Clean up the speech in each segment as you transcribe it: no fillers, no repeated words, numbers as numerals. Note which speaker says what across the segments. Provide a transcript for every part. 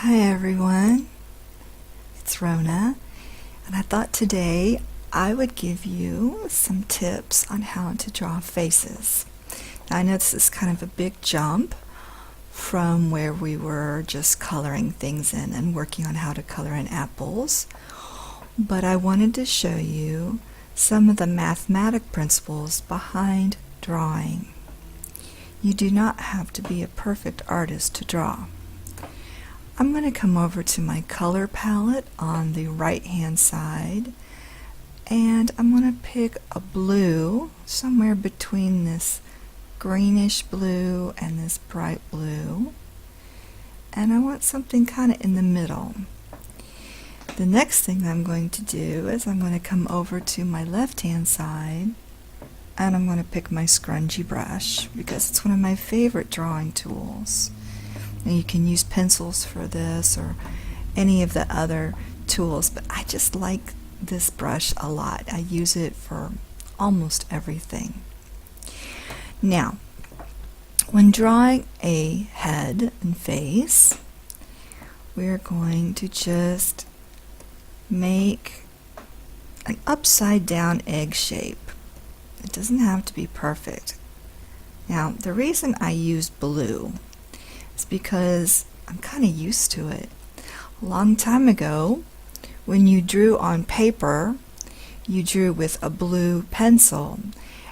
Speaker 1: Hi everyone, it's Rona, and I thought today I would give you some tips on how to draw faces. Now, I know this is kind of a big jump from where we were just coloring things in and working on how to color in apples, but I wanted to show you some of the mathematic principles behind drawing. You do not have to be a perfect artist to draw. I'm going to come over to my color palette on the right hand side, and I'm going to pick a blue somewhere between this greenish blue and this bright blue, and I want something kind of in the middle. The next thing I'm going to do is I'm going to come over to my left hand side, and I'm going to pick my scrunchie brush because it's one of my favorite drawing tools. And you can use pencils for this or any of the other tools, but I just like this brush a lot. I use it for almost everything. Now, when drawing a head and face, we're going to just make an upside down egg shape. It doesn't have to be perfect. Now, the reason I use blue is because I'm kind of used to it. A long time ago, when you drew on paper, you drew with a blue pencil,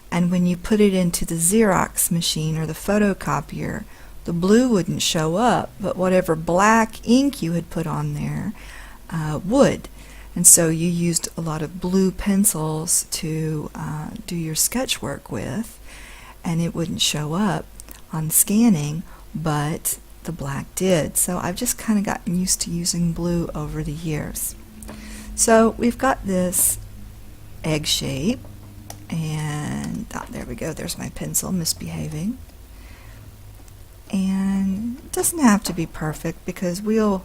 Speaker 1: and when you put it into the Xerox machine or the photocopier, the blue wouldn't show up, but whatever black ink you had put on there would. And so you used a lot of blue pencils to do your sketch work with, and it wouldn't show up on scanning, but the black did. So I've just kind of gotten used to using blue over the years. So we've got this egg shape, and there we go, there's my pencil misbehaving. And it doesn't have to be perfect because we'll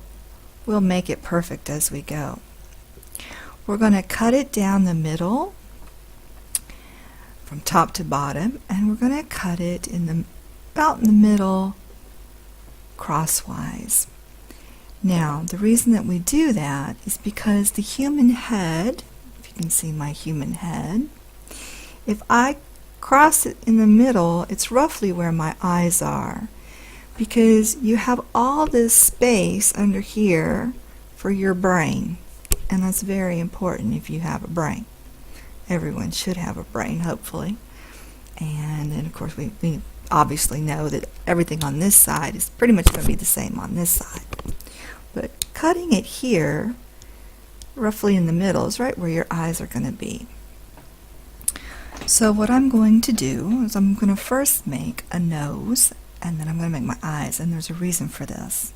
Speaker 1: make it perfect as we go. We're going to cut it down the middle from top to bottom, and we're going to cut it about in the middle crosswise. Now, the reason that we do that is because the human head, if you can see my human head, if I cross it in the middle, it's roughly where my eyes are, because you have all this space under here for your brain, and that's very important if you have a brain. Everyone should have a brain, hopefully. And then, of course, we obviously know that everything on this side is pretty much going to be the same on this side. But cutting it here, roughly in the middle, is right where your eyes are going to be. So what I'm going to do is I'm going to first make a nose, and then I'm going to make my eyes, and there's a reason for this.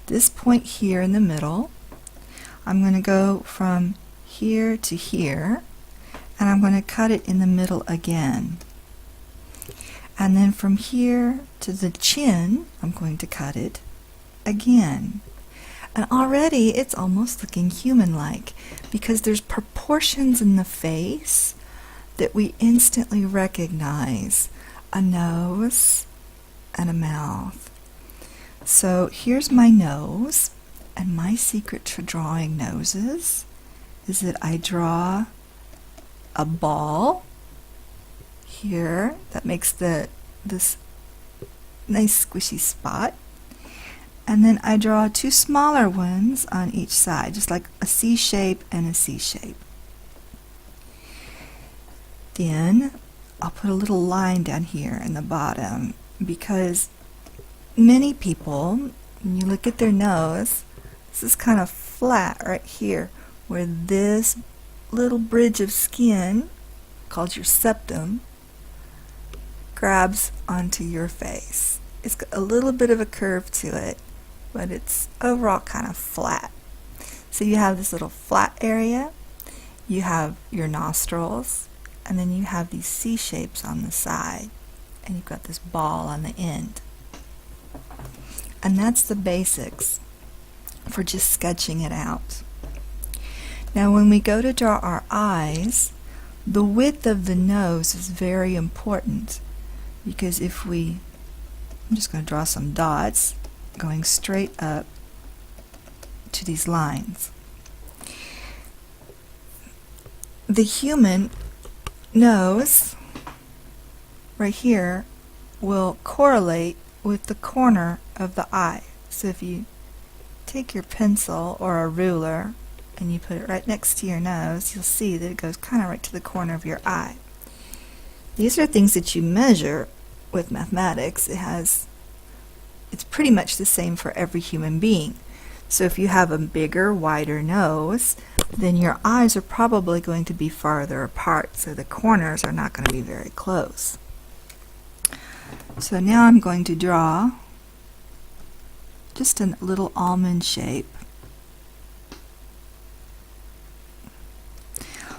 Speaker 1: This point here in the middle, I'm going to go from here to here, and I'm going to cut it in the middle again. And then from here to the chin, I'm going to cut it again. And already it's almost looking human-like because there's proportions in the face that we instantly recognize: a nose and a mouth. So here's my nose, and my secret to drawing noses is that I draw a ball here that makes this nice squishy spot, and then I draw two smaller ones on each side, just like a C shape and a C shape. Then I'll put a little line down here in the bottom, because many people, when you look at their nose, this is kind of flat right here, where this little bridge of skin, called your septum, grabs onto your face. It's got a little bit of a curve to it, but it's overall kind of flat. So you have this little flat area, you have your nostrils, and then you have these C shapes on the side, and you've got this ball on the end. And that's the basics for just sketching it out. Now when we go to draw our eyes, the width of the nose is very important, because I'm just going to draw some dots going straight up to these lines. The human nose right here will correlate with the corner of the eye. So if you take your pencil or a ruler and you put it right next to your nose, you'll see that it goes kind of right to the corner of your eye. These are things that you measure with mathematics. It's pretty much the same for every human being. So if you have a bigger, wider nose, then your eyes are probably going to be farther apart, so the corners are not going to be very close. So now I'm going to draw just a little almond shape.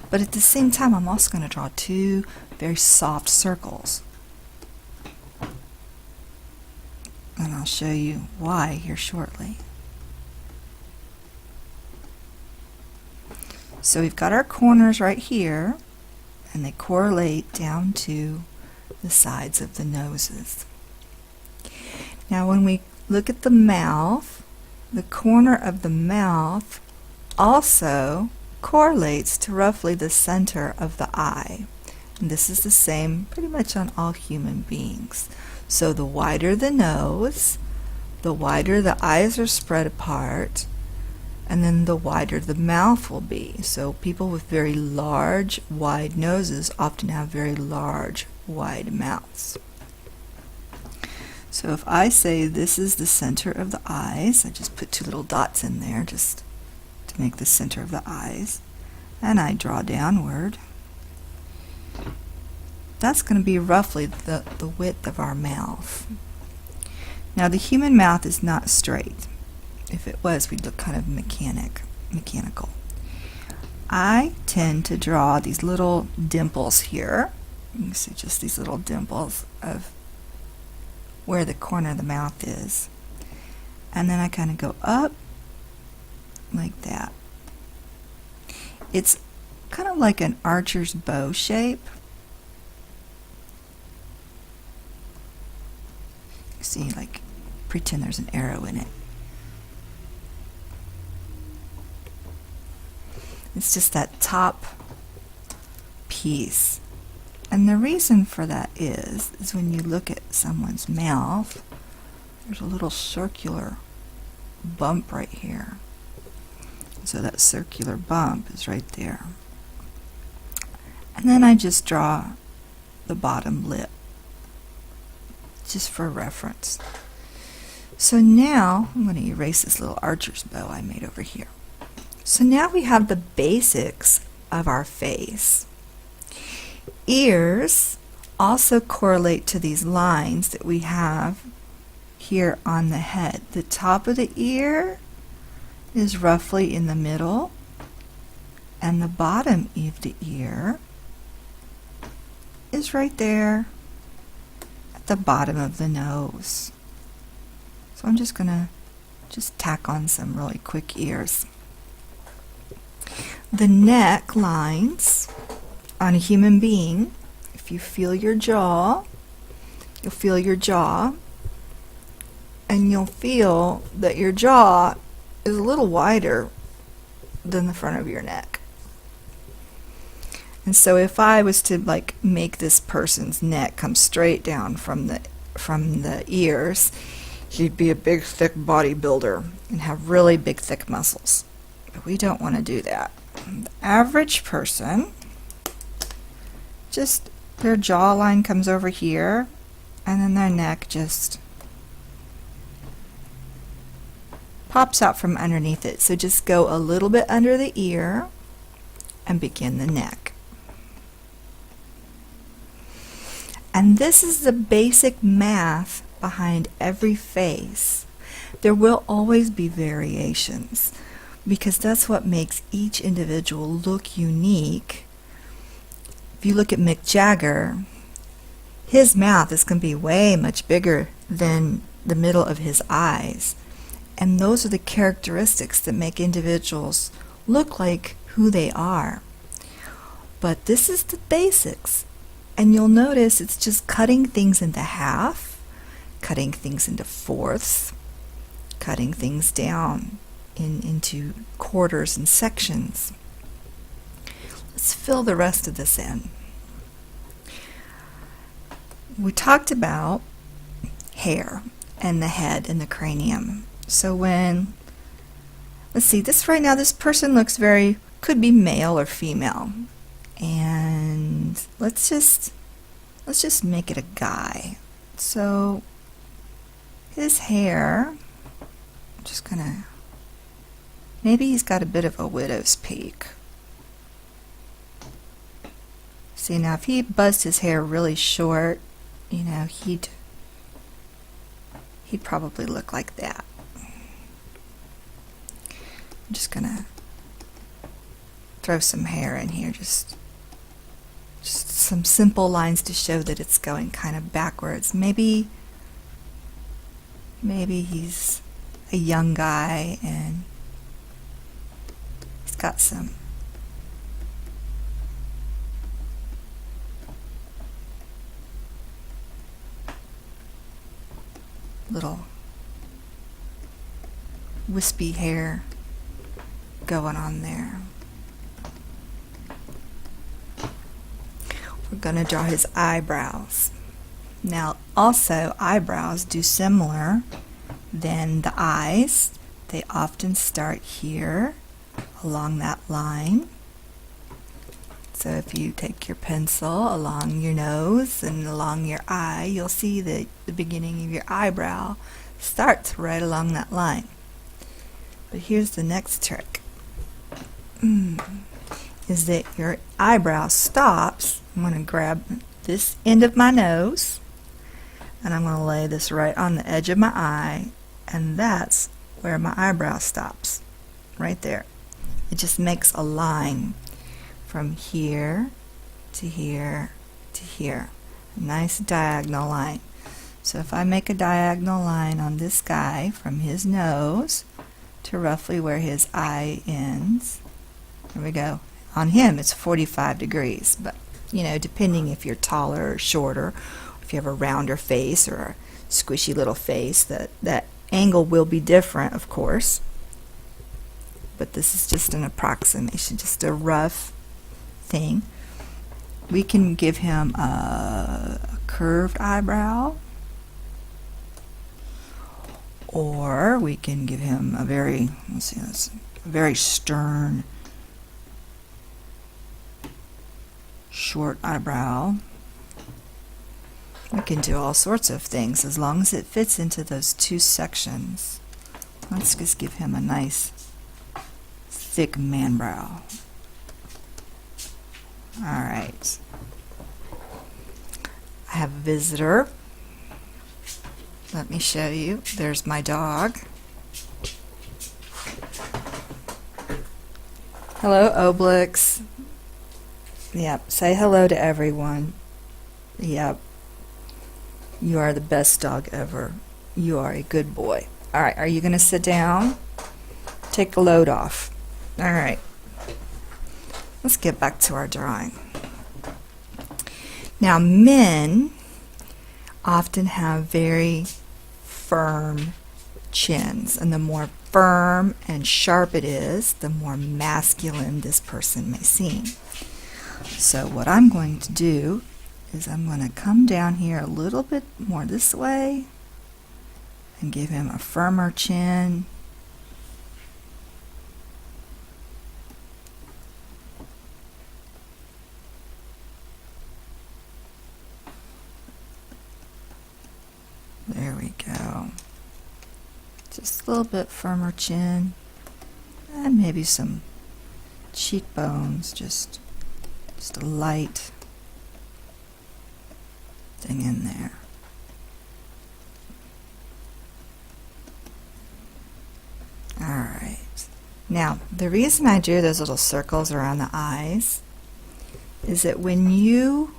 Speaker 1: But at the same time, I'm also going to draw two very soft circles. And I'll show you why here shortly. So we've got our corners right here, and they correlate down to the sides of the noses. Now when we look at the mouth, the corner of the mouth also correlates to roughly the center of the eye. And this is the same pretty much on all human beings. So the wider the nose, the wider the eyes are spread apart, and then the wider the mouth will be. So people with very large, wide noses often have very large, wide mouths. So if I say this is the center of the eyes, I just put two little dots in there just to make the center of the eyes, and I draw downward. That's going to be roughly the width of our mouth. Now the human mouth is not straight. If it was, we'd look kind of mechanical. I tend to draw these little dimples here. You can see just these little dimples of where the corner of the mouth is. And then I kind of go up like that. It's kind of like an archer's bow shape. You see, like, pretend there's an arrow in it. It's just that top piece. And the reason for that is when you look at someone's mouth, there's a little circular bump right here. So that circular bump is right there. And then I just draw the bottom lip, just for reference. So now I'm going to erase this little archer's bow I made over here. So now we have the basics of our face. Ears also correlate to these lines that we have here on the head. The top of the ear is roughly in the middle, and the bottom of the ear is right there at the bottom of the nose. So I'm just going to tack on some really quick ears. The neck lines on a human being, if you feel your jaw, you'll feel your jaw, and you'll feel that your jaw is a little wider than the front of your neck. And so if I was to make this person's neck come straight down from the ears, he'd be a big thick bodybuilder and have really big thick muscles. But we don't want to do that. The average person, just their jawline comes over here, and then their neck just pops out from underneath it. So just go a little bit under the ear and begin the neck. And this is the basic math behind every face. There will always be variations, because that's what makes each individual look unique. If you look at Mick Jagger, his mouth is going to be way much bigger than the middle of his eyes. And those are the characteristics that make individuals look like who they are. But this is the basics. And you'll notice it's just cutting things into half, cutting things into fourths, cutting things down into quarters and sections. Let's fill the rest of this in. We talked about hair and the head and the cranium. So let's see, this right now, this person looks could be male or female. And let's just make it a guy. So his hair, I'm just gonna, maybe he's got a bit of a widow's peak. See, now if he buzzed his hair really short, you know, he'd probably look like that. I'm just gonna throw some hair in here, just some simple lines to show that it's going kind of backwards. Maybe he's a young guy and he's got some little wispy hair going on there. We're going to draw his eyebrows. Now also eyebrows do similar than the eyes. They often start here along that line. So if you take your pencil along your nose and along your eye, you'll see that the beginning of your eyebrow starts right along that line. But here's the next trick. Is that your eyebrow stops. I'm going to grab this end of my nose and I'm going to lay this right on the edge of my eye, and that's where my eyebrow stops, right there. It just makes a line from here to here to here, a nice diagonal line. So if I make a diagonal line on this guy from his nose to roughly where his eye ends, there we go. On him it's 45 degrees, but you know, depending if you're taller or shorter, if you have a rounder face or a squishy little face, that angle will be different, of course. But this is just an approximation, just a rough thing. We can give him a curved eyebrow, or we can give him a very, very stern, short eyebrow. We can do all sorts of things as long as it fits into those two sections. Let's just give him a nice thick man brow. Alright. I have a visitor. Let me show you. There's my dog. Hello, Obelix. Yep, say hello to everyone. Yep. You are the best dog ever. You are a good boy. Alright, are you going to sit down? Take the load off. Alright. Let's get back to our drawing. Now, men often have very firm chins, and the more firm and sharp it is, the more masculine this person may seem. So what I'm going to do is I'm going to come down here a little bit more this way and give him a firmer chin. There we go. Just a little bit firmer chin and maybe some cheekbones, just a light thing in there. Alright. Now, the reason I drew those little circles around the eyes is that when you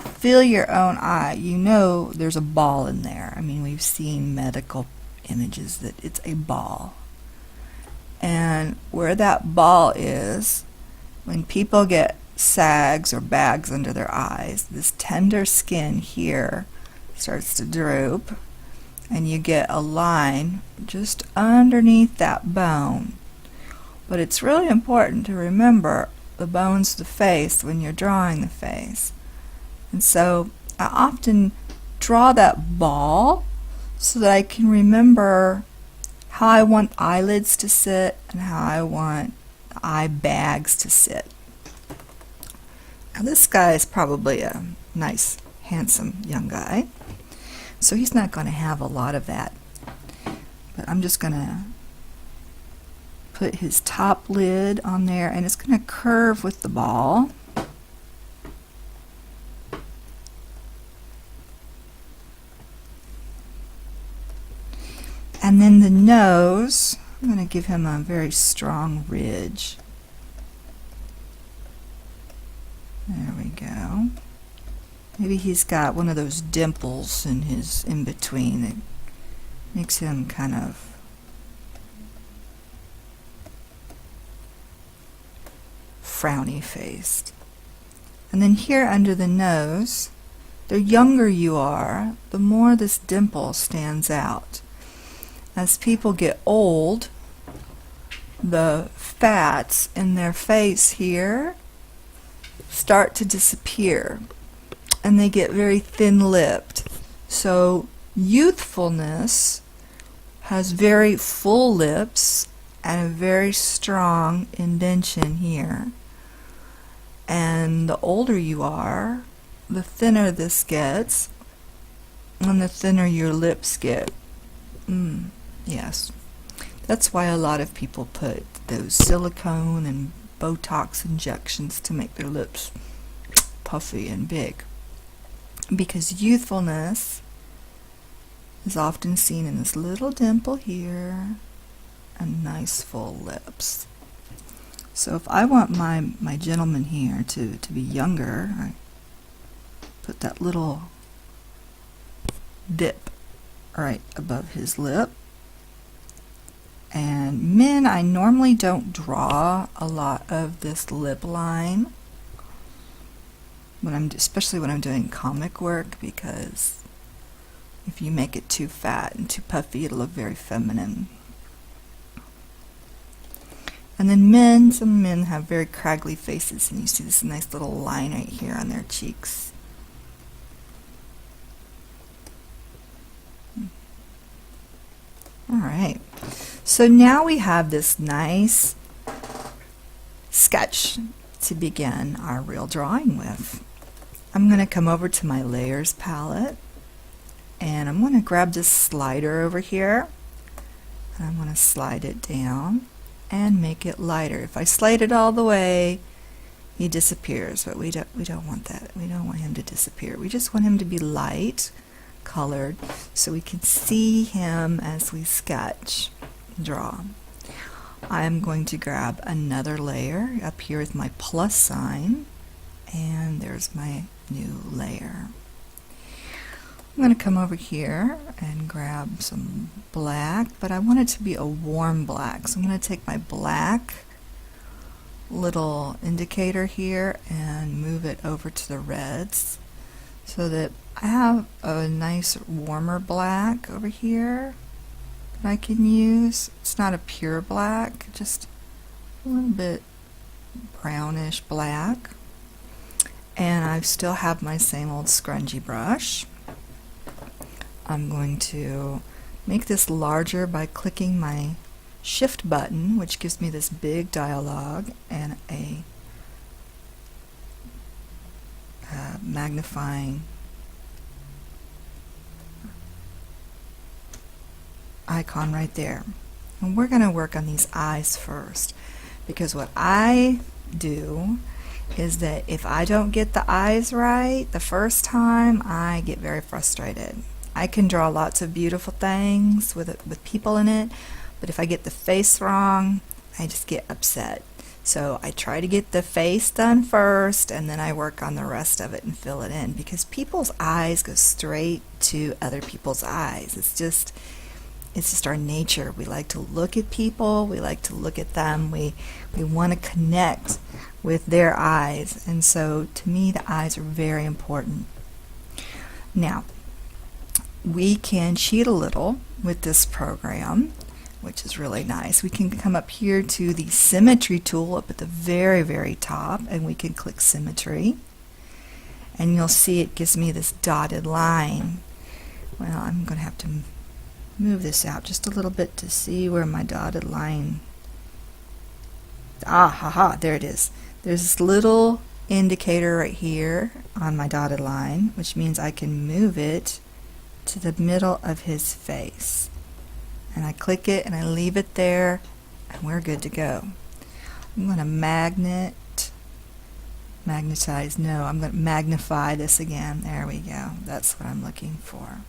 Speaker 1: feel your own eye, you know there's a ball in there. I mean, we've seen medical images that it's a ball. And where that ball is, when people get sags or bags under their eyes, this tender skin here starts to droop, and you get a line just underneath that bone. But it's really important to remember the bone's the face when you're drawing the face. And so I often draw that ball so that I can remember how I want eyelids to sit and how I want the eye bags to sit. Now this guy is probably a nice, handsome young guy, so he's not going to have a lot of that. But I'm just going to put his top lid on there, and it's going to curve with the ball. And then the nose, I'm going to give him a very strong ridge. There we go. Maybe he's got one of those dimples in his in-between that makes him kind of frowny faced. And then here under the nose, the younger you are, the more this dimple stands out. As people get old, the fats in their face here start to disappear and they get very thin-lipped. So youthfulness has very full lips and a very strong indentation here. And the older you are, the thinner this gets, and the thinner your lips get. Yes. That's why a lot of people put those silicone and Botox injections to make their lips puffy and big. Because youthfulness is often seen in this little dimple here and nice full lips. So if I want my gentleman here to be younger, I put that little dip right above his lip. And men, I normally don't draw a lot of this lip line, especially when I'm doing comic work, because if you make it too fat and too puffy, it'll look very feminine. And then some men have very craggy faces, and you see this nice little line right here on their cheeks. Alright, so now we have this nice sketch to begin our real drawing with. I'm going to come over to my layers palette, and I'm going to grab this slider over here, and I'm going to slide it down and make it lighter. If I slide it all the way, he disappears, but we don't want that. We don't want him to disappear. We just want him to be light colored so we can see him as we sketch, draw. I'm going to grab another layer up here with my plus sign, and there's my new layer. I'm going to come over here and grab some black, but I want it to be a warm black. So I'm going to take my black little indicator here and move it over to the reds so that I have a nice warmer black over here that I can use. It's not a pure black, just a little bit brownish black. And I still have my same old scrunchie brush. I'm going to make this larger by clicking my shift button, which gives me this big dialog and a magnifying icon right there. And we're going to work on these eyes first, because what I do is that if I don't get the eyes right the first time, I get very frustrated. I can draw lots of beautiful things with people in it, but if I get the face wrong, I just get upset. So I try to get the face done first, and then I work on the rest of it and fill it in, because people's eyes go straight to other people's eyes. It's just our nature. We like to look at people, we like to look at them, we want to connect with their eyes, and so to me the eyes are very important. Now, we can cheat a little with this program, which is really nice. We can come up here to the Symmetry Tool up at the very, very top, and we can click Symmetry. And you'll see it gives me this dotted line. Well, I'm going to have to move this out just a little bit to see where my dotted line... there it is. There's this little indicator right here on my dotted line, which means I can move it to the middle of his face. And I click it and I leave it there, and we're good to go. I'm going to I'm going to magnify this again. There we go. That's what I'm looking for.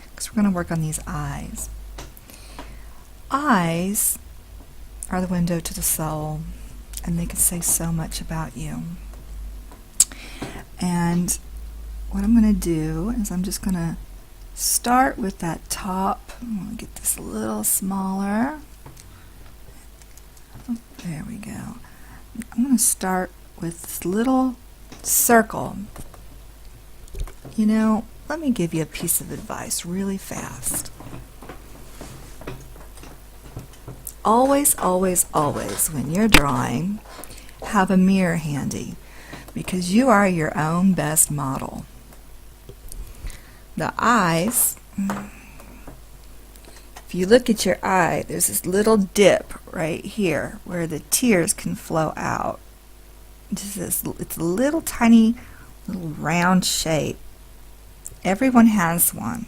Speaker 1: Because we're going to work on these eyes. Eyes are the window to the soul, and they can say so much about you. And what I'm going to do is I'm just going to start with that top. I'm going to get this a little smaller. There we go. I'm going to start with this little circle. You know, let me give you a piece of advice really fast. Always, always, always, when you're drawing, have a mirror handy, because you are your own best model. The eyes, if you look at your eye, there's this little dip right here where the tears can flow out. It's a little tiny, little round shape. Everyone has one.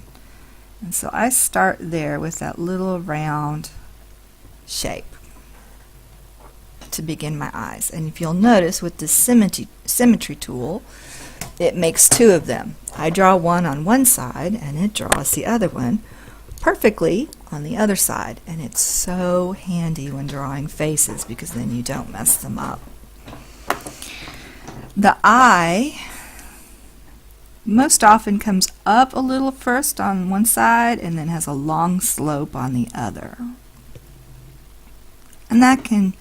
Speaker 1: And so I start there with that little round shape to begin my eyes. And if you'll notice with the Symmetry Tool, it makes two of them. I draw one on one side and it draws the other one perfectly on the other side. And it's so handy when drawing faces, because then you don't mess them up. The eye most often comes up a little first on one side and then has a long slope on the other. And that can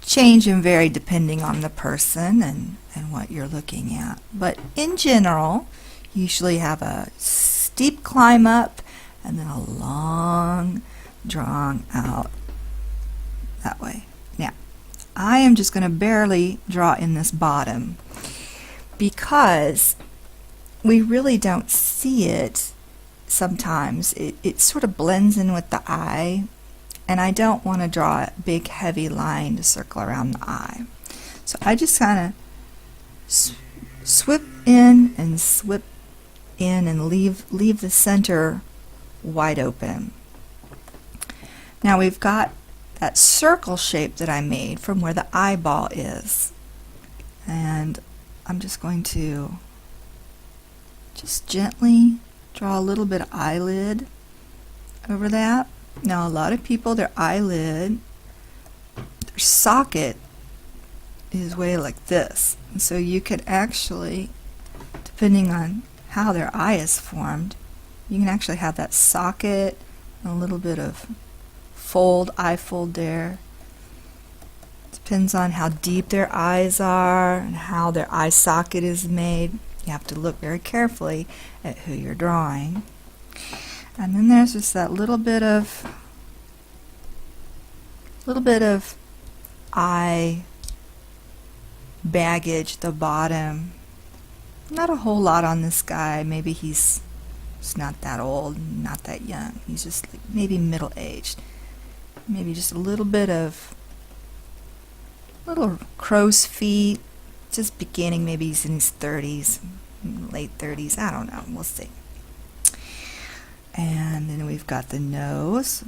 Speaker 1: change and vary depending on the person and what you're looking at. But in general, you usually have a steep climb up and then a long drawn out that way. Now, I am just going to barely draw in this bottom because we really don't see it sometimes. It sort of blends in with the eye, and I don't want to draw a big heavy line to circle around the eye. So I just kind of swip in and leave the center wide open. Now we've got that circle shape that I made from where the eyeball is, and I'm just going to just gently draw a little bit of eyelid over that. Now a lot of people, their eyelid, their socket is way like this, and so you could actually, depending on how their eye is formed, you can actually have that socket and a little bit of eye fold there. Depends on how deep their eyes are and how their eye socket is made. You have to look very carefully at who you're drawing. And then there's just that little bit of eye baggage at the bottom. Not a whole lot on this guy. Maybe he's not that old, not that young. He's just like maybe middle-aged. Maybe just a little bit of little crow's feet, just beginning. Maybe he's in his 30s, late 30s, I don't know, we'll see. And then we've got the nose.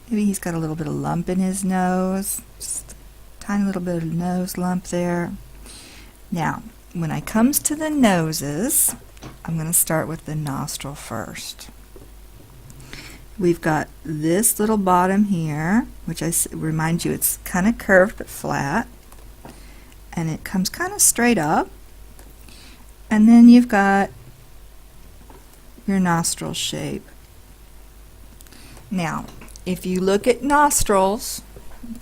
Speaker 1: Maybe he's got a little bit of lump in his nose, just a tiny little bit of nose lump there. Now, when it comes to the noses, I'm going to start with the nostril first. We've got this little bottom here, which I remind you it's kind of curved but flat, and it comes kind of straight up. And then you've got your nostril shape. Now, if you look at nostrils,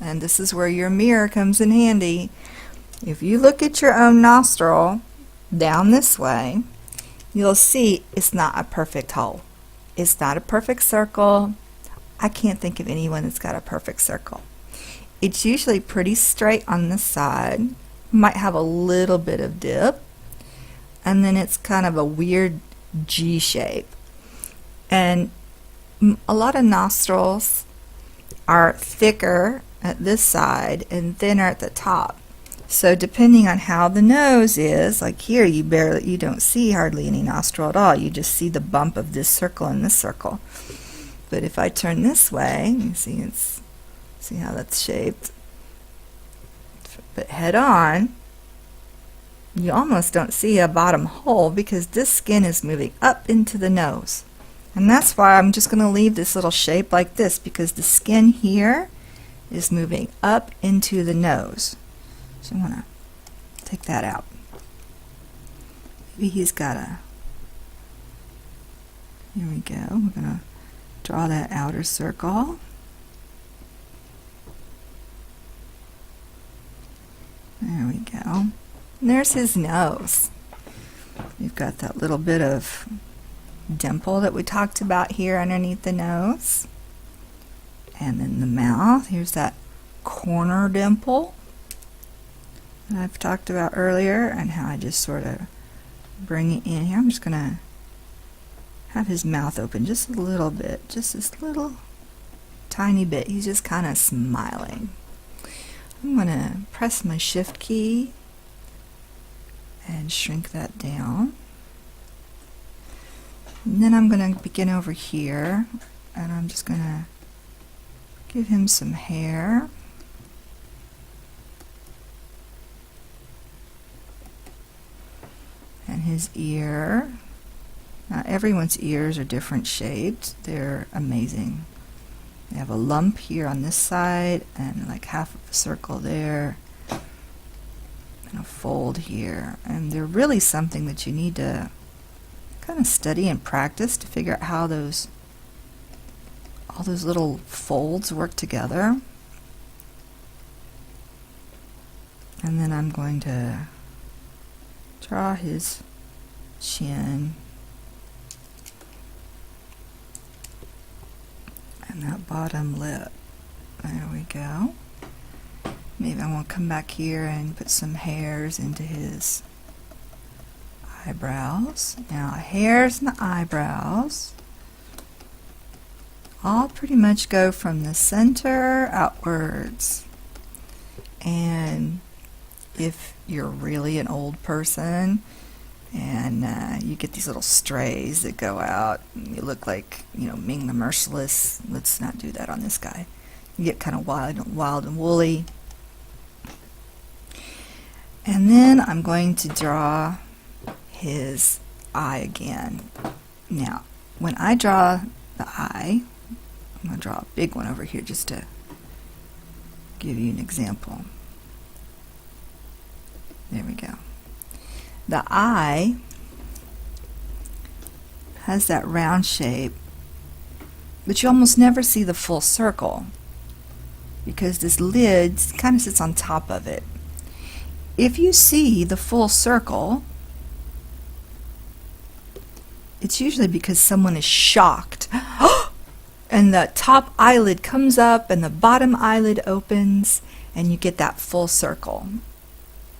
Speaker 1: and this is where your mirror comes in handy, if you look at your own nostril down this way, you'll see it's not a perfect hole. It's not a perfect circle. I can't think of anyone that's got a perfect circle. It's usually pretty straight on the side, might have a little bit of dip, and then it's kind of a weird G shape. And a lot of nostrils are thicker at this side and thinner at the top. So depending on how the nose is, like here you don't see hardly any nostril at all. You just see the bump of this circle and this circle. But if I turn this way, you see how that's shaped. But head on, you almost don't see a bottom hole because this skin is moving up into the nose. And that's why I'm just going to leave this little shape like this, because the skin here is moving up into the nose. So I'm going to take that out. Maybe he's got a, here we go, we're going to draw that outer circle. There we go. And there's his nose. We've got that little bit of dimple that we talked about here underneath the nose. And then the mouth, here's that corner dimple that I've talked about earlier, and how I just sort of bring it in here. I'm just going to have his mouth open just a little bit, just this little tiny bit. He's just kind of smiling. I'm going to press my shift key and shrink that down. And then I'm going to begin over here, and I'm just going to give him some hair. And his ear. Now everyone's ears are different shaped. They're amazing. They have a lump here on this side and like half of a circle there and a fold here. And they're really something that you need to kind of study and practice to figure out how all those little folds work together. And then I'm going to draw his chin and that bottom lip. There we go. Maybe I want to come back here and put some hairs into his eyebrows. Now hairs and the eyebrows all pretty much go from the center outwards. And if you're really an old person and you get these little strays that go out, and you look like, you know, Ming the Merciless. Let's not do that on this guy. You get kind of wild and woolly. And then I'm going to draw his eye again. Now, when I draw the eye, I'm going to draw a big one over here just to give you an example. There we go. The eye has that round shape, but you almost never see the full circle because this lid kind of sits on top of it. If you see the full circle, it's usually because someone is shocked and the top eyelid comes up and the bottom eyelid opens and you get that full circle.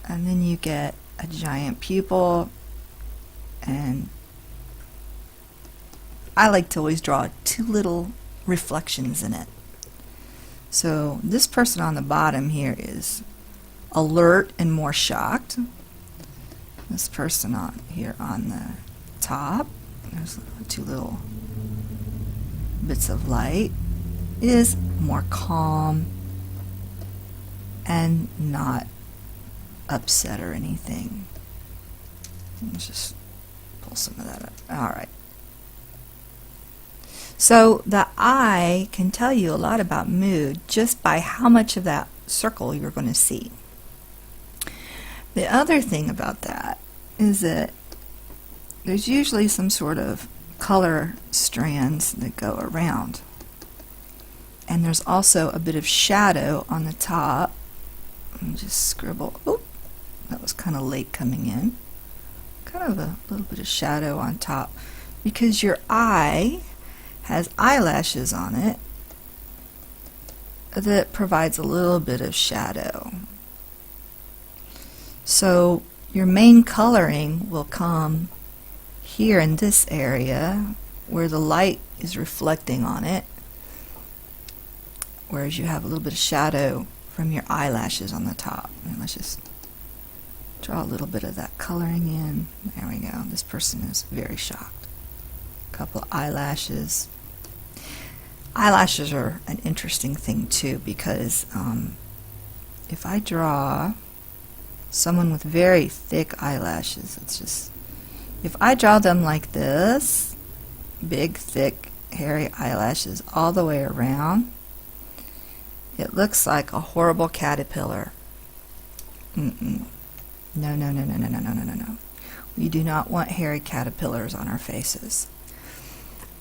Speaker 1: And then you get a giant pupil, and I like to always draw two little reflections in it. So this person on the bottom here is alert and more shocked. This person on here on the top, there's two little bits of light, is more calm and not upset or anything. Let's just pull some of that up. Alright. So the eye can tell you a lot about mood just by how much of that circle you're going to see. The other thing about that is that there's usually some sort of color strands that go around. And there's also a bit of shadow on the top. Let me just scribble. Oop, that was kind of late coming in. kind of a little bit of shadow on top, because your eye has eyelashes on it that provides a little bit of shadow. So your main coloring will come here in this area where the light is reflecting on it, whereas you have a little bit of shadow from your eyelashes on the top. And let's just draw a little bit of that coloring in. There we go. This person is very shocked. A couple of eyelashes. Eyelashes are an interesting thing too, because if I draw someone with very thick eyelashes, if I draw them like this, big, thick, hairy eyelashes all the way around, it looks like a horrible caterpillar. No, no, no, no, no, no, no, no, no, no. We do not want hairy caterpillars on our faces.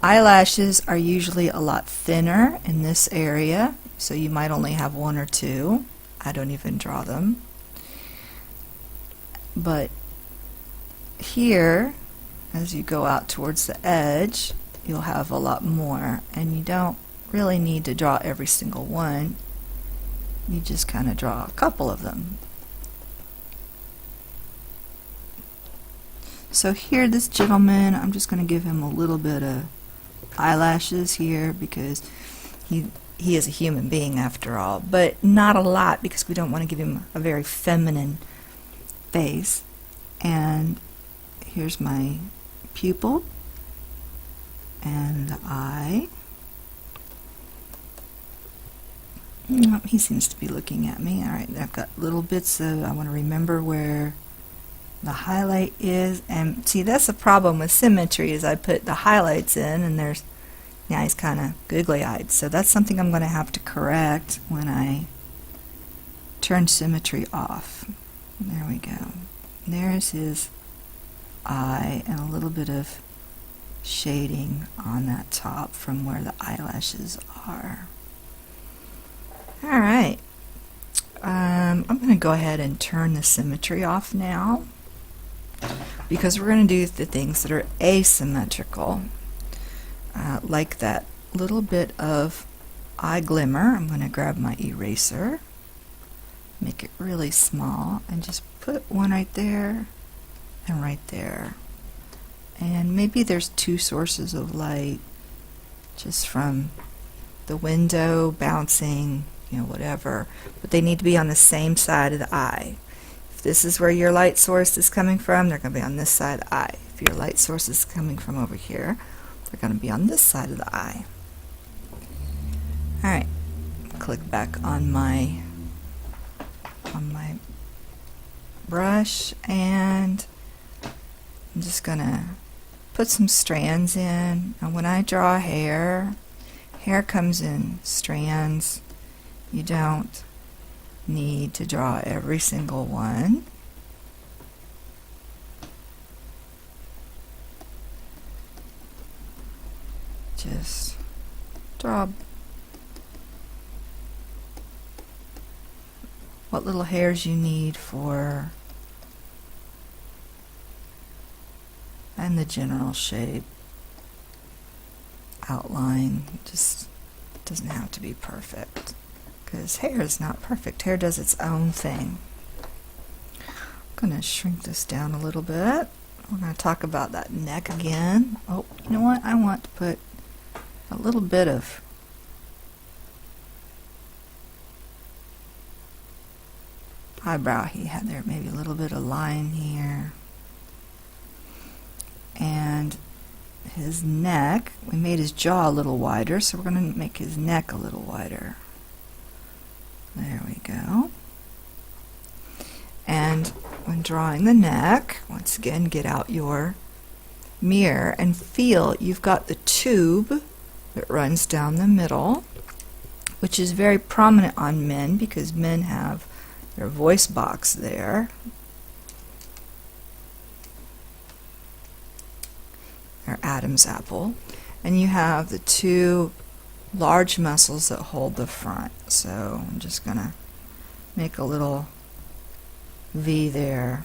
Speaker 1: Eyelashes are usually a lot thinner in this area, so you might only have one or two. I don't even draw them. But here, as you go out towards the edge, you'll have a lot more, and you don't really need to draw every single one. You just kind of draw a couple of them. So here, this gentleman, I'm just going to give him a little bit of eyelashes here, because he is a human being after all, but not a lot, because we don't want to give him a very feminine face. And here's my pupil and the eye. He seems to be looking at me. Alright, I've got little bits of, I want to remember where the highlight is, and see, that's the problem with symmetry, is I put the highlights in and now he's kind of googly-eyed, so that's something I'm going to have to correct when I turn symmetry off. There we go. There's his eye, and a little bit of shading on that top from where the eyelashes are. Alright, I'm going to go ahead and turn the symmetry off now, because we're going to do the things that are asymmetrical, like that little bit of eye glimmer. I'm going to grab my eraser, make it really small, and just put one right there and right there. And maybe there's two sources of light just from the window bouncing, you know, whatever, but they need to be on the same side of the eye. If this is where your light source is coming from, they're going to be on this side of the eye. If your light source is coming from over here, they're going to be on this side of the eye. Alright, click back on my brush, and I'm just going to put some strands in. And when I draw hair comes in strands. You don't need to draw every single one. Just draw what little hairs you need for, and the general shape, outline. Just doesn't have to be perfect, because hair is not perfect. Hair does its own thing. I'm going to shrink this down a little bit. We're going to talk about that neck again. Oh, you know what? I want to put a little bit of eyebrow he had there, maybe a little bit of line here. And his neck, we made his jaw a little wider, so we're going to make his neck a little wider. There we go. And when drawing the neck, once again, get out your mirror and feel you've got the tube that runs down the middle, which is very prominent on men because men have their voice box there. Their Adam's apple. And you have the two large muscles that hold the front. So I'm just going to make a little V there.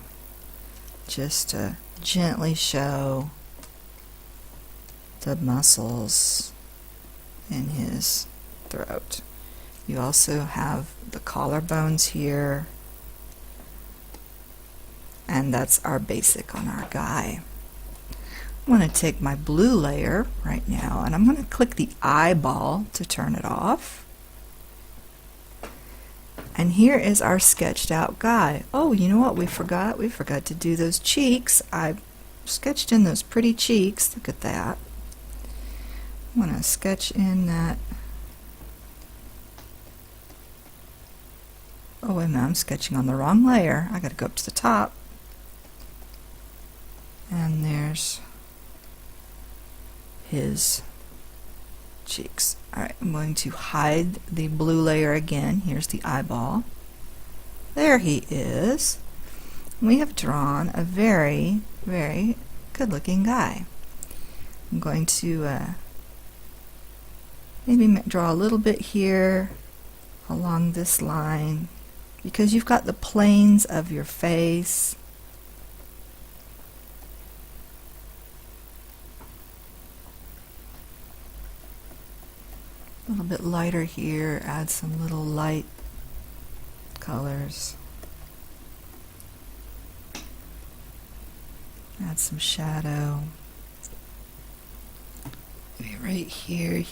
Speaker 1: just to gently show the muscles in his throat. You also have the collarbones here, and that's our basic on our guy. I'm going to take my blue layer right now, and I'm going to click the eyeball to turn it off. And here is our sketched out guy. Oh, you know what we forgot? We forgot to do those cheeks. I sketched in those pretty cheeks. Look at that. I'm going to sketch in that. Oh, wait a minute, I'm sketching on the wrong layer. I got to go up to the top. And there's his cheeks. Alright, I'm going to hide the blue layer again. Here's the eyeball. There he is. We have drawn a very, very good looking guy. I'm going to maybe draw a little bit here along this line, because you've got the planes of your face. A little bit lighter here, add some little light colors. Add some shadow. Maybe right here,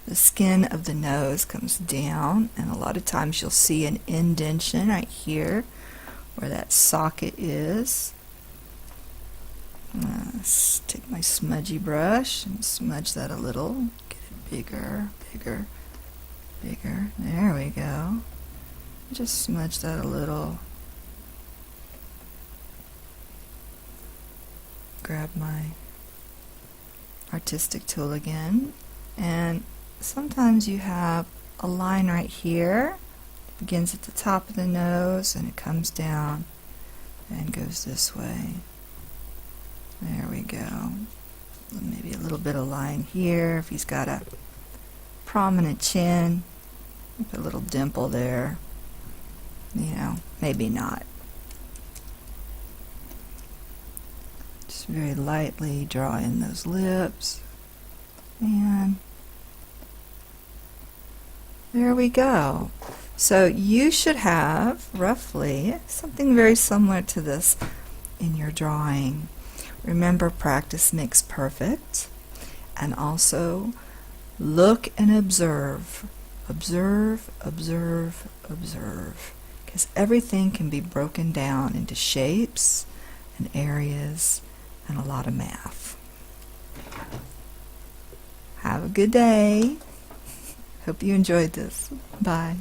Speaker 1: the skin of the nose comes down, and a lot of times you'll see an indentation right here where that socket is. Let's take my smudgy brush and smudge that a little. Get it bigger, bigger, bigger. There we go. Just smudge that a little. Grab my artistic tool again, and sometimes you have a line right here. It begins at the top of the nose and it comes down and goes this way. There we go. Maybe a little bit of line here. If he's got a prominent chin, put a little dimple there. You know, maybe not. Just very lightly draw in those lips. And there we go. So you should have roughly something very similar to this in your drawing. Remember, practice makes perfect, and also look and observe. Observe, observe, observe. Because everything can be broken down into shapes and areas and a lot of math. Have a good day. Hope you enjoyed this. Bye.